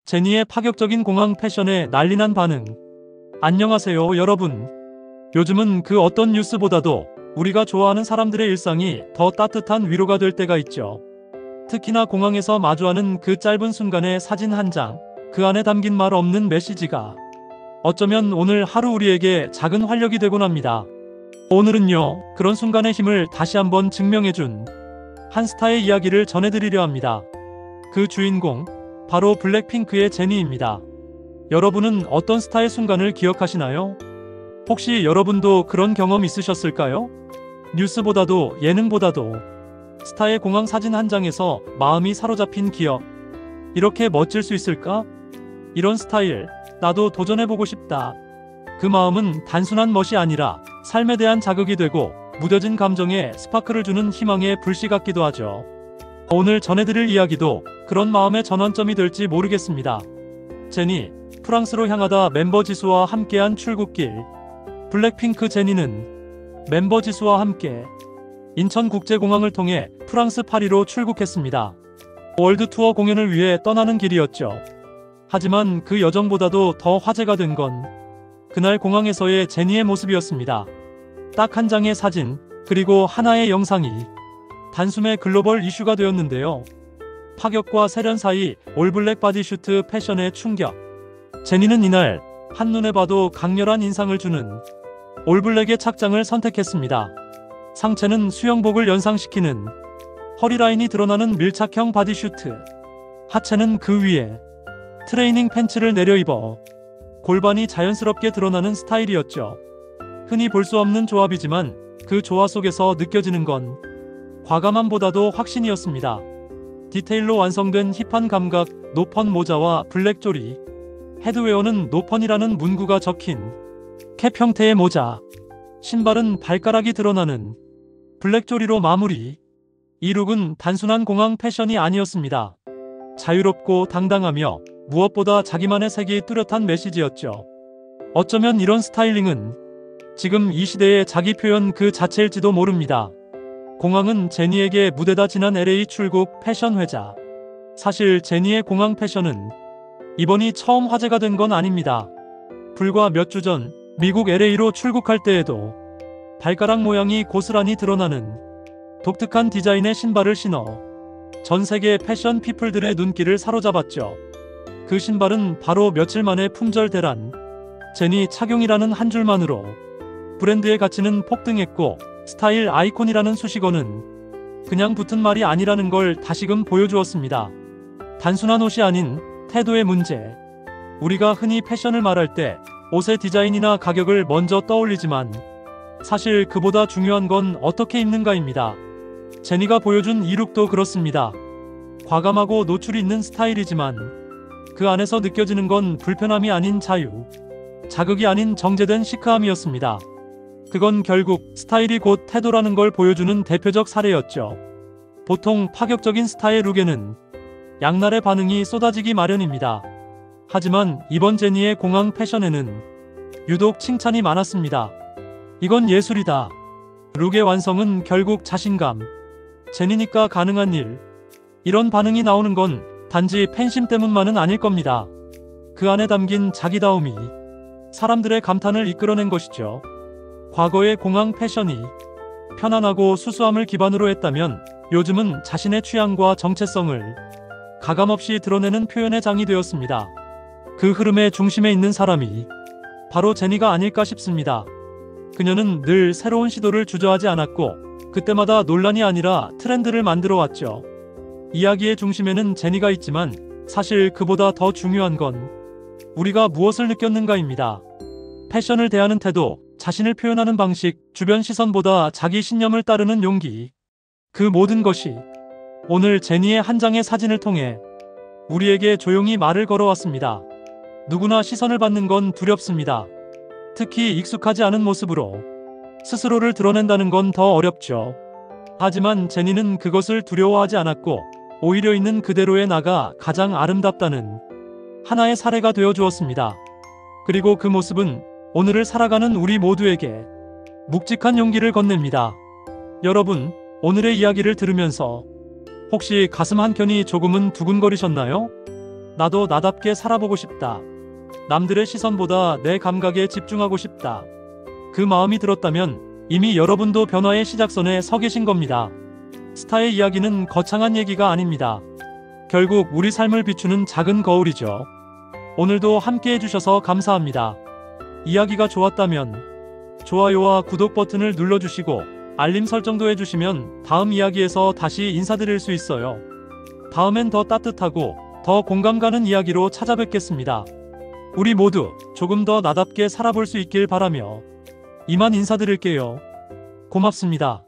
제니의 파격적인 공항 패션에 난리난 반응. 안녕하세요, 여러분. 요즘은 그 어떤 뉴스보다도 우리가 좋아하는 사람들의 일상이 더 따뜻한 위로가 될 때가 있죠. 특히나 공항에서 마주하는 그 짧은 순간의 사진 한 장, 그 안에 담긴 말 없는 메시지가 어쩌면 오늘 하루 우리에게 작은 활력이 되곤 합니다. 오늘은요, 그런 순간의 힘을 다시 한번 증명해준 한 스타의 이야기를 전해드리려 합니다. 그 주인공, 바로 블랙핑크의 제니입니다. 여러분은 어떤 스타의 순간을 기억하시나요? 혹시 여러분도 그런 경험 있으셨을까요? 뉴스보다도 예능보다도 스타의 공항 사진 한 장에서 마음이 사로잡힌 기억. 이렇게 멋질 수 있을까? 이런 스타일, 나도 도전해보고 싶다. 그 마음은 단순한 멋이 아니라 삶에 대한 자극이 되고 무뎌진 감정에 스파크를 주는 희망의 불씨 같기도 하죠. 오늘 전해드릴 이야기도 그런 마음의 전환점이 될지 모르겠습니다. 제니, 프랑스로 향하다 멤버 지수와 함께한 출국길. 블랙핑크 제니는 멤버 지수와 함께 인천국제공항을 통해 프랑스 파리로 출국했습니다. 월드투어 공연을 위해 떠나는 길이었죠. 하지만 그 여정보다도 더 화제가 된 건 그날 공항에서의 제니의 모습이었습니다. 딱 한 장의 사진, 그리고 하나의 영상이 단숨에 글로벌 이슈가 되었는데요. 파격과 세련 사이 올블랙 바디슈트 패션의 충격. 제니는 이날 한눈에 봐도 강렬한 인상을 주는 올블랙의 착장을 선택했습니다. 상체는 수영복을 연상시키는 허리라인이 드러나는 밀착형 바디슈트, 하체는 그 위에 트레이닝 팬츠를 내려입어 골반이 자연스럽게 드러나는 스타일이었죠. 흔히 볼 수 없는 조합이지만 그 조화 속에서 느껴지는 건 과감함보다도 확신이었습니다. 디테일로 완성된 힙한 감각, 노펀 모자와 블랙 조리, 헤드웨어는 노펀이라는 문구가 적힌 캡 형태의 모자, 신발은 발가락이 드러나는 블랙 조리로 마무리. 이 룩은 단순한 공항 패션이 아니었습니다. 자유롭고 당당하며 무엇보다 자기만의 색이 뚜렷한 메시지였죠. 어쩌면 이런 스타일링은 지금 이 시대의 자기 표현 그 자체일지도 모릅니다. 공항은 제니에게 무대다. 지난 LA 출국 패션 회자. 사실 제니의 공항 패션은 이번이 처음 화제가 된 건 아닙니다. 불과 몇 주 전 미국 LA로 출국할 때에도 발가락 모양이 고스란히 드러나는 독특한 디자인의 신발을 신어 전 세계 패션 피플들의 눈길을 사로잡았죠. 그 신발은 바로 며칠 만에 품절 대란. 제니 착용이라는 한 줄만으로 브랜드의 가치는 폭등했고 스타일 아이콘이라는 수식어는 그냥 붙은 말이 아니라는 걸 다시금 보여주었습니다. 단순한 옷이 아닌 태도의 문제. 우리가 흔히 패션을 말할 때 옷의 디자인이나 가격을 먼저 떠올리지만 사실 그보다 중요한 건 어떻게 입는가입니다. 제니가 보여준 이 룩도 그렇습니다. 과감하고 노출이 있는 스타일이지만 그 안에서 느껴지는 건 불편함이 아닌 자유, 자극이 아닌 정제된 시크함이었습니다. 그건 결국 스타일이 곧 태도라는 걸 보여주는 대표적 사례였죠. 보통 파격적인 스타의 룩에는 양날의 반응이 쏟아지기 마련입니다. 하지만 이번 제니의 공항 패션에는 유독 칭찬이 많았습니다. 이건 예술이다. 룩의 완성은 결국 자신감. 제니니까 가능한 일. 이런 반응이 나오는 건 단지 팬심 때문만은 아닐 겁니다. 그 안에 담긴 자기다움이 사람들의 감탄을 이끌어낸 것이죠. 과거의 공항 패션이 편안하고 수수함을 기반으로 했다면 요즘은 자신의 취향과 정체성을 가감없이 드러내는 표현의 장이 되었습니다. 그 흐름의 중심에 있는 사람이 바로 제니가 아닐까 싶습니다. 그녀는 늘 새로운 시도를 주저하지 않았고 그때마다 논란이 아니라 트렌드를 만들어 왔죠. 이야기의 중심에는 제니가 있지만 사실 그보다 더 중요한 건 우리가 무엇을 느꼈는가입니다. 패션을 대하는 태도, 자신을 표현하는 방식, 주변 시선보다 자기 신념을 따르는 용기. 그 모든 것이 오늘 제니의 한 장의 사진을 통해 우리에게 조용히 말을 걸어왔습니다. 누구나 시선을 받는 건 두렵습니다. 특히 익숙하지 않은 모습으로 스스로를 드러낸다는 건 더 어렵죠. 하지만 제니는 그것을 두려워하지 않았고 오히려 있는 그대로의 나가 가장 아름답다는 하나의 사례가 되어 주었습니다. 그리고 그 모습은 오늘을 살아가는 우리 모두에게 묵직한 용기를 건넵니다. 여러분, 오늘의 이야기를 들으면서 혹시 가슴 한켠이 조금은 두근거리셨나요? 나도 나답게 살아보고 싶다. 남들의 시선보다 내 감각에 집중하고 싶다. 그 마음이 들었다면 이미 여러분도 변화의 시작선에 서 계신 겁니다. 스타의 이야기는 거창한 얘기가 아닙니다. 결국 우리 삶을 비추는 작은 거울이죠. 오늘도 함께 해주셔서 감사합니다. 이야기가 좋았다면 좋아요와 구독 버튼을 눌러주시고 알림 설정도 해주시면 다음 이야기에서 다시 인사드릴 수 있어요. 다음엔 더 따뜻하고 더 공감 가는 이야기로 찾아뵙겠습니다. 우리 모두 조금 더 나답게 살아볼 수 있길 바라며 이만 인사드릴게요. 고맙습니다.